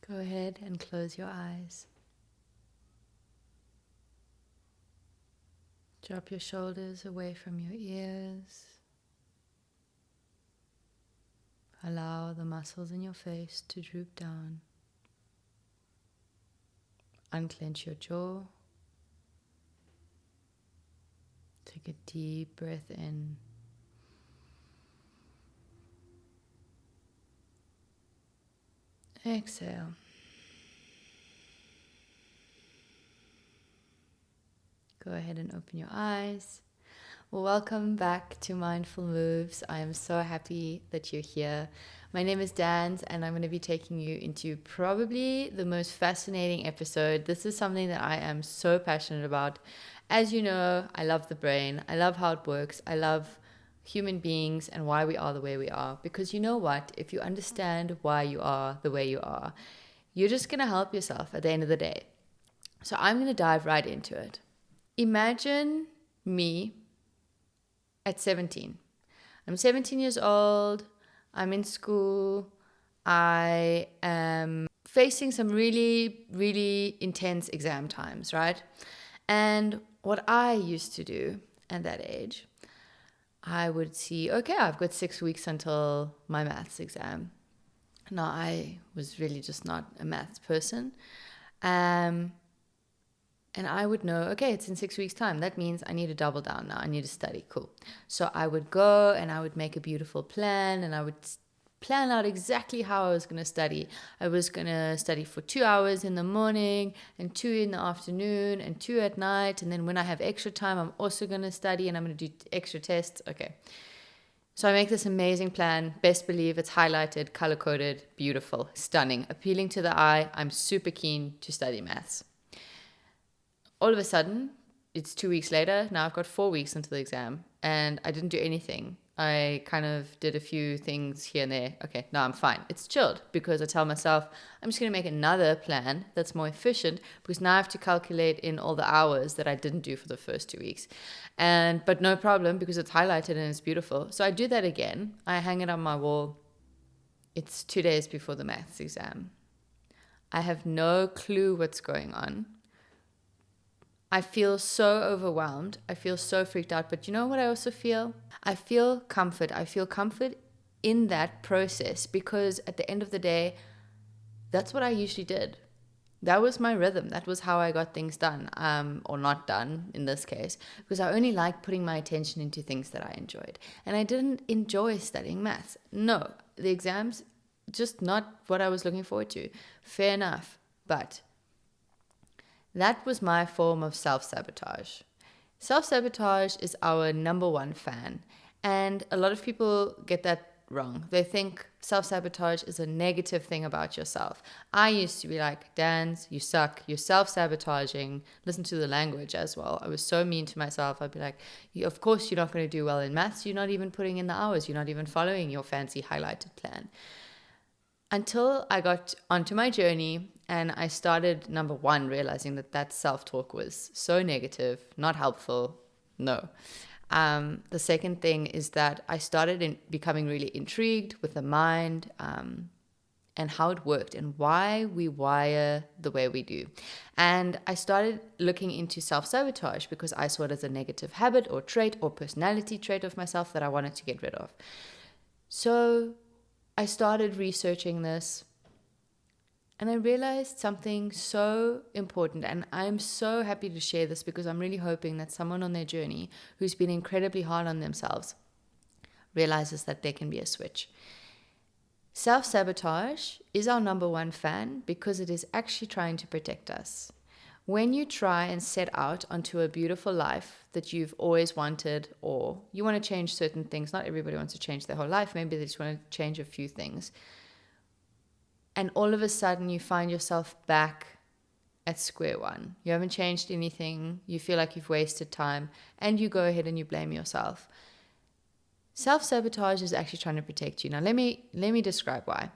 Go ahead and close your eyes. Drop your shoulders away from your ears. Allow the muscles in your face to droop down. Unclench your jaw. Take a deep breath in. Exhale. Go ahead and open your eyes. Welcome back to Mindful Moves. I am so happy that you're here. My name is Dan, and I'm going to be taking you into probably the most fascinating episode. This is something that I am so passionate about. As you know, I love the brain. I love how it works. I love human beings and why we are the way we are. Because you know what? If you understand why you are the way you are, you're just going to help yourself at the end of the day. So I'm going to dive right into it. Imagine me at 17. I'm 17 years old. I'm in school. I am facing some really, really intense exam times, right? And what I used to do at that age, I would see, okay, I've got 6 weeks until my maths exam. Now, I was really just not a maths person. And I would know, okay, it's in 6 weeks' time. That means I need to double down now. I need to study. Cool. So I would go and I would make a beautiful plan, and I would plan out exactly how I was going to study. I was going to study for 2 hours in the morning and 2 in the afternoon and 2 at night. And then when I have extra time, I'm also going to study and I'm going to do extra tests. Okay. So I make this amazing plan. Best believe it's highlighted, color-coded, beautiful, stunning, appealing to the eye. I'm super keen to study maths. All of a sudden, it's 2 weeks later. Now I've got 4 weeks until the exam and I didn't do anything. I kind of did a few things here and there. Okay, now I'm fine. It's chilled because I tell myself I'm just going to make another plan that's more efficient because now I have to calculate in all the hours that I didn't do for the first 2 weeks. But no problem because it's highlighted and it's beautiful. So I do that again. I hang it on my wall. It's 2 days before the maths exam. I have no clue what's going on. I feel so overwhelmed. I feel so freaked out. But you know what I also feel? I feel comfort. I feel comfort in that process because at the end of the day, that's what I usually did. That was my rhythm. That was how I got things done, or not done in this case, because I only liked putting my attention into things that I enjoyed. And I didn't enjoy studying maths. No, the exams, just not what I was looking forward to. Fair enough. But that was my form of self-sabotage. Self-sabotage is our number one fan. And a lot of people get that wrong. They think self-sabotage is a negative thing about yourself. I used to be like, Dans, you suck. You're self-sabotaging. Listen to the language as well. I was so mean to myself. I'd be like, of course you're not going to do well in maths. You're not even putting in the hours. You're not even following your fancy highlighted plan. Until I got onto my journey and I started, number one, realizing that self-talk was so negative, not helpful, no. The second thing is that I started becoming really intrigued with the mind and how it worked and why we wire the way we do. And I started looking into self-sabotage because I saw it as a negative habit or trait or personality trait of myself that I wanted to get rid of. So I started researching this and I realized something so important, and I'm so happy to share this because I'm really hoping that someone on their journey who's been incredibly hard on themselves realizes that there can be a switch. Self-sabotage is our number one fan because it is actually trying to protect us. When you try and set out onto a beautiful life that you've always wanted, or you want to change certain things, not everybody wants to change their whole life, maybe they just want to change a few things. And all of a sudden you find yourself back at square one. You haven't changed anything. You feel like you've wasted time and you go ahead and you blame yourself. Self-sabotage is actually trying to protect you. Now, let me describe why.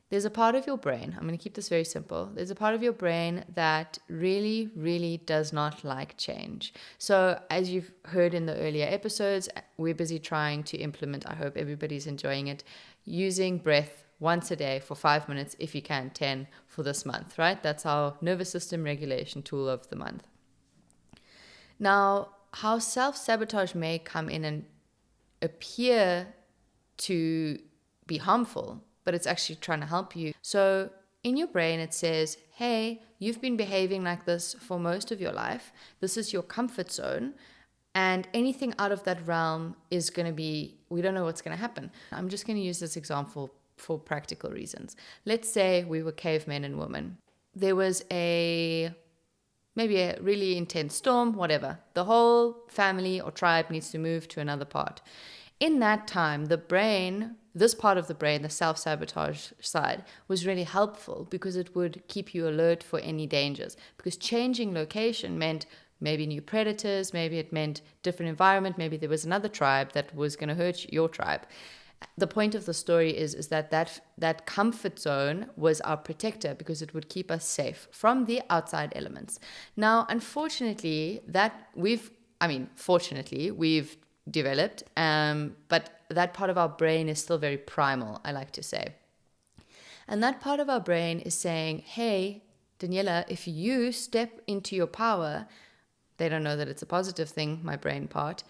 There's a part of your brain, I'm going to keep this very simple. There's a part of your brain that really, really does not like change. So as you've heard in the earlier episodes, we're busy trying to implement, I hope everybody's enjoying it, using breath once a day for 5 minutes, if you can, 10 for this month, right? That's our nervous system regulation tool of the month. Now, how self-sabotage may come in and appear to be harmful, but it's actually trying to help you. So in your brain, it says, hey, you've been behaving like this for most of your life. This is your comfort zone. And anything out of that realm is going to be, we don't know what's going to happen. I'm just going to use this example for practical reasons. Let's say we were cavemen and women. There was maybe a really intense storm, whatever. The whole family or tribe needs to move to another part. In that time, the brain, this part of the brain, the self-sabotage side, was really helpful because it would keep you alert for any dangers. Because changing location meant maybe new predators, maybe it meant different environment, maybe there was another tribe that was going to hurt your tribe. The point of the story is that comfort zone was our protector because it would keep us safe from the outside elements. Now, unfortunately, fortunately, we've developed, but that part of our brain is still very primal, I like to say. And that part of our brain is saying, hey, Daniela, if you step into your power, they don't know that it's a positive thing, my brain part.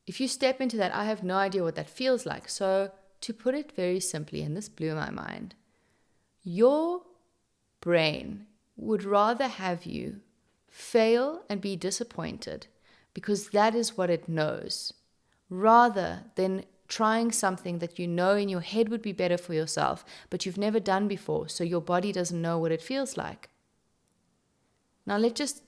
If you step into that, I have no idea what that feels like. So to put it very simply, and this blew my mind, your brain would rather have you fail and be disappointed because that is what it knows, rather than trying something that you know in your head would be better for yourself, but you've never done before, so your body doesn't know what it feels like. Now let's just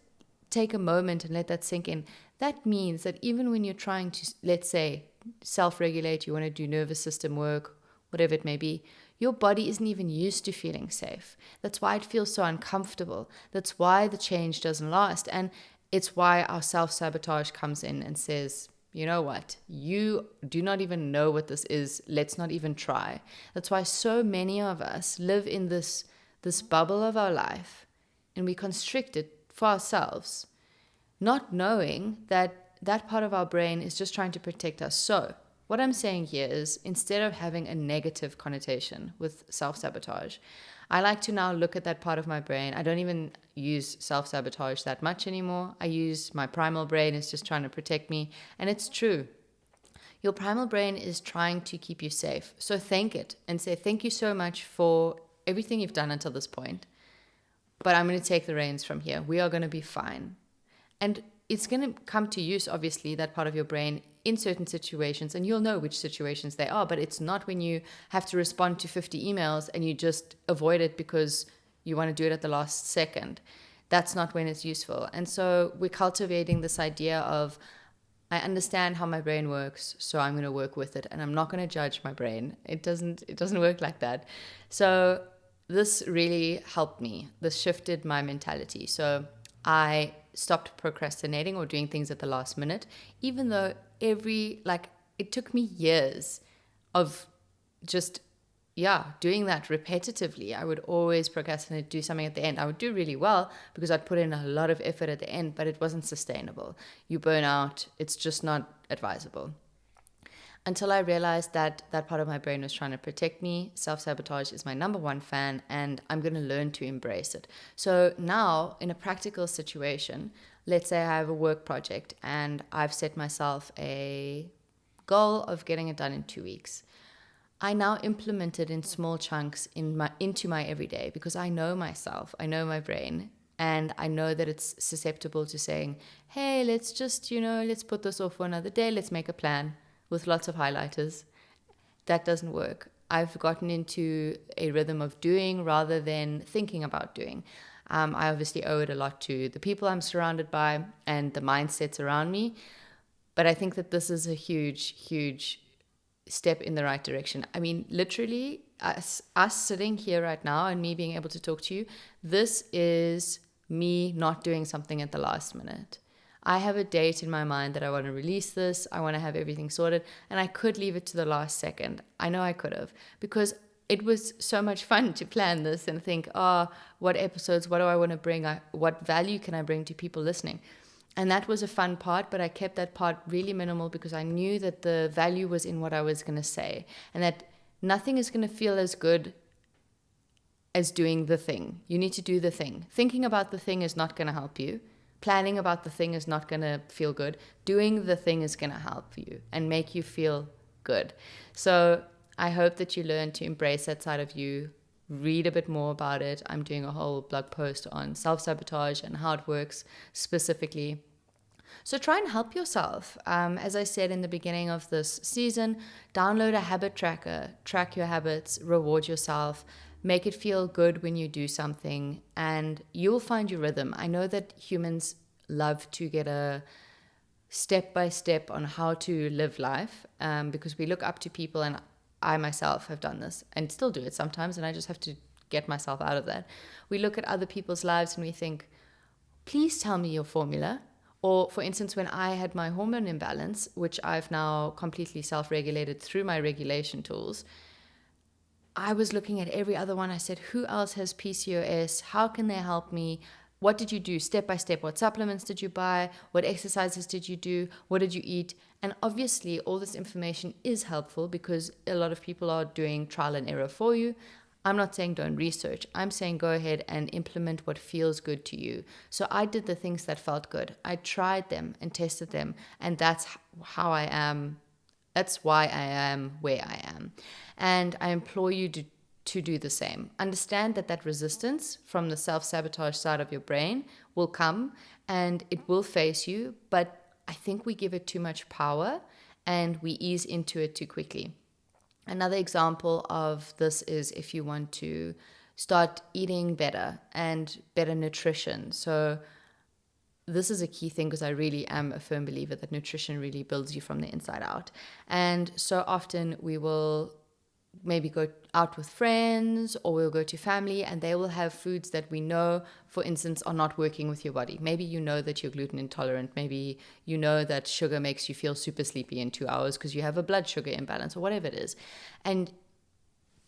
take a moment and let that sink in. That means that even when you're trying to, let's say, self-regulate, you want to do nervous system work, whatever it may be, your body isn't even used to feeling safe. That's why it feels so uncomfortable. That's why the change doesn't last. And it's why our self-sabotage comes in and says, you know what, you do not even know what this is. Let's not even try. That's why so many of us live in this bubble of our life and we constrict it for ourselves, not knowing that that part of our brain is just trying to protect us. So what I'm saying here is, instead of having a negative connotation with self-sabotage, I like to now look at that part of my brain. I don't even use self-sabotage that much anymore. I use my primal brain. It's just trying to protect me. And it's true. Your primal brain is trying to keep you safe. So thank it and say, thank you so much for everything you've done until this point. But I'm going to take the reins from here. We are going to be fine. And it's going to come to use, obviously, that part of your brain in certain situations, and you'll know which situations they are, but it's not when you have to respond to 50 emails and you just avoid it because you want to do it at the last second. That's not when it's useful. And so we're cultivating this idea of, I understand how my brain works, so I'm going to work with it, and I'm not going to judge my brain. It doesn't work like that. So this really helped me. This shifted my mentality. So I stopped procrastinating or doing things at the last minute, even though it took me years of just, doing that repetitively. I would always procrastinate, do something at the end. I would do really well because I'd put in a lot of effort at the end, but it wasn't sustainable. You burn out. It's just not advisable. Until I realized that that part of my brain was trying to protect me. Self-sabotage is my number one fan, and I'm going to learn to embrace it. So now, in a practical situation, let's say I have a work project and I've set myself a goal of getting it done in 2 weeks. I now implement it in small chunks into my everyday because I know myself, I know my brain, and I know that it's susceptible to saying, hey, let's just, let's put this off for another day, let's make a plan with lots of highlighters. That doesn't work. I've gotten into a rhythm of doing rather than thinking about doing. I obviously owe it a lot to the people I'm surrounded by and the mindsets around me. But I think that this is a huge, huge step in the right direction. I mean, literally, us sitting here right now and me being able to talk to you, this is me not doing something at the last minute. I have a date in my mind that I want to release this. I want to have everything sorted. And I could leave it to the last second. I know I could have, because it was so much fun to plan this and think, what episodes, what do I want to bring? What value can I bring to people listening? And that was a fun part, but I kept that part really minimal because I knew that the value was in what I was going to say, and that nothing is going to feel as good as doing the thing. You need to do the thing. Thinking about the thing is not going to help you. Planning about the thing is not going to feel good. Doing the thing is going to help you and make you feel good. So I hope that you learn to embrace that side of you. Read a bit more about it. I'm doing a whole blog post on self-sabotage and how it works specifically. So try and help yourself. As I said in the beginning of this season, download a habit tracker, track your habits, reward yourself, make it feel good when you do something, and you'll find your rhythm. I know that humans love to get a step-by-step on how to live life, because we look up to people, and I myself have done this and still do it sometimes, and I just have to get myself out of that. We look at other people's lives and we think, please tell me your formula. Or, for instance, when I had my hormone imbalance, which I've now completely self-regulated through my regulation tools, I was looking at every other one. I said, who else has PCOS? How can they help me? What did you do step by step? What supplements did you buy? What exercises did you do? What did you eat? And obviously, all this information is helpful because a lot of people are doing trial and error for you. I'm not saying don't research. I'm saying go ahead and implement what feels good to you. So I did the things that felt good. I tried them and tested them. And that's how I am. That's why I am where I am. And I implore you to do the same. Understand that resistance from the self-sabotage side of your brain will come and it will face you. But I think we give it too much power and we ease into it too quickly. Another example of this is if you want to start eating better and better nutrition. So this is a key thing because I really am a firm believer that nutrition really builds you from the inside out. And so often we will maybe go out with friends or we'll go to family and they will have foods that we know, for instance, are not working with your body. Maybe you know that you're gluten intolerant. Maybe you know that sugar makes you feel super sleepy in 2 hours because you have a blood sugar imbalance or whatever it is. And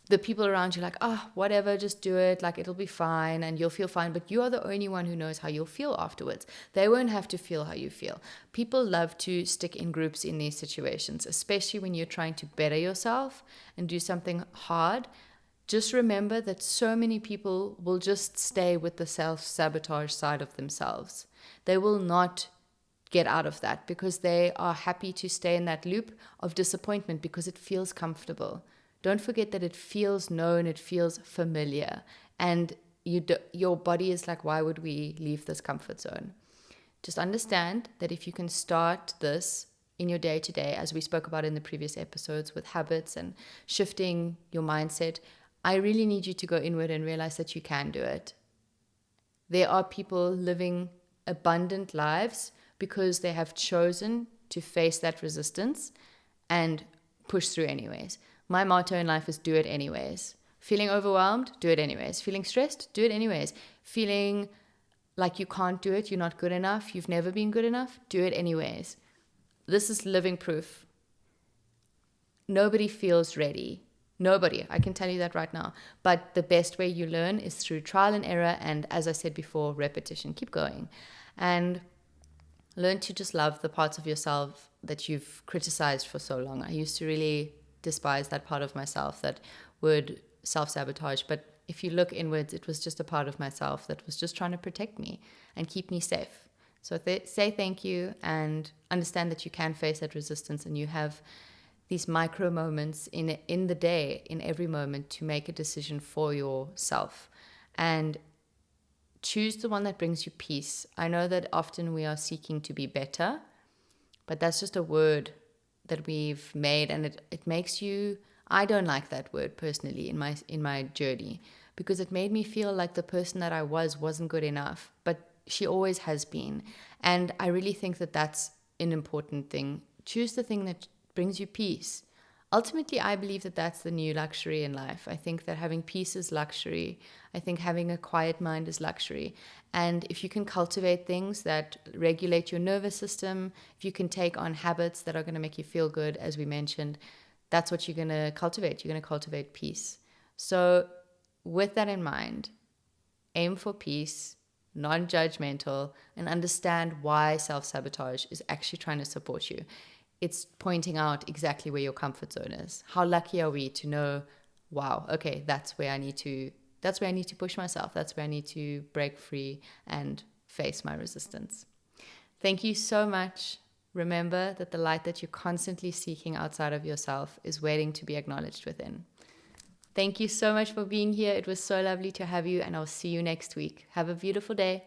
the people around you are like, whatever, just do it. Like, it'll be fine and you'll feel fine. But you are the only one who knows how you'll feel afterwards. They won't have to feel how you feel. People love to stick in groups in these situations, especially when you're trying to better yourself and do something hard. Just remember that so many people will just stay with the self-sabotage side of themselves. They will not get out of that because they are happy to stay in that loop of disappointment because it feels comfortable. Don't forget that it feels known, it feels familiar, and your body is like, why would we leave this comfort zone? Just understand that if you can start this in your day-to-day, as we spoke about in the previous episodes with habits and shifting your mindset, I really need you to go inward and realize that you can do it. There are people living abundant lives because they have chosen to face that resistance and push through anyways. My motto in life is do it anyways. Feeling overwhelmed, do it anyways. Feeling stressed, do it anyways. Feeling like you can't do it, you're not good enough, you've never been good enough, do it anyways. This is living proof. Nobody feels ready. Nobody. I can tell you that right now. But the best way you learn is through trial and error and, as I said before, repetition. Keep going. And learn to just love the parts of yourself that you've criticized for so long. I used to really despise that part of myself that would self-sabotage. But if you look inwards, it was just a part of myself that was just trying to protect me and keep me safe. So say thank you and understand that you can face that resistance and you have these micro moments in the day, in every moment, to make a decision for yourself. And choose the one that brings you peace. I know that often we are seeking to be better, but that's just a word that we've made, and it makes you, I don't like that word personally in my journey, because it made me feel like the person that I wasn't good enough, but she always has been. And I really think that that's an important thing. Choose the thing that brings you peace. Ultimately, I believe that that's the new luxury in life. I think that having peace is luxury. I think having a quiet mind is luxury. And if you can cultivate things that regulate your nervous system, if you can take on habits that are going to make you feel good, as we mentioned, that's what you're going to cultivate. You're going to cultivate peace. So with that in mind, aim for peace, non-judgmental, and understand why self-sabotage is actually trying to support you. It's pointing out exactly where your comfort zone is. How lucky are we to know, wow, okay, that's where I need to That's where I need to push myself. That's where I need to break free and face my resistance. Thank you so much. Remember that the light that you're constantly seeking outside of yourself is waiting to be acknowledged within. Thank you so much for being here. It was so lovely to have you, and I'll see you next week. Have a beautiful day.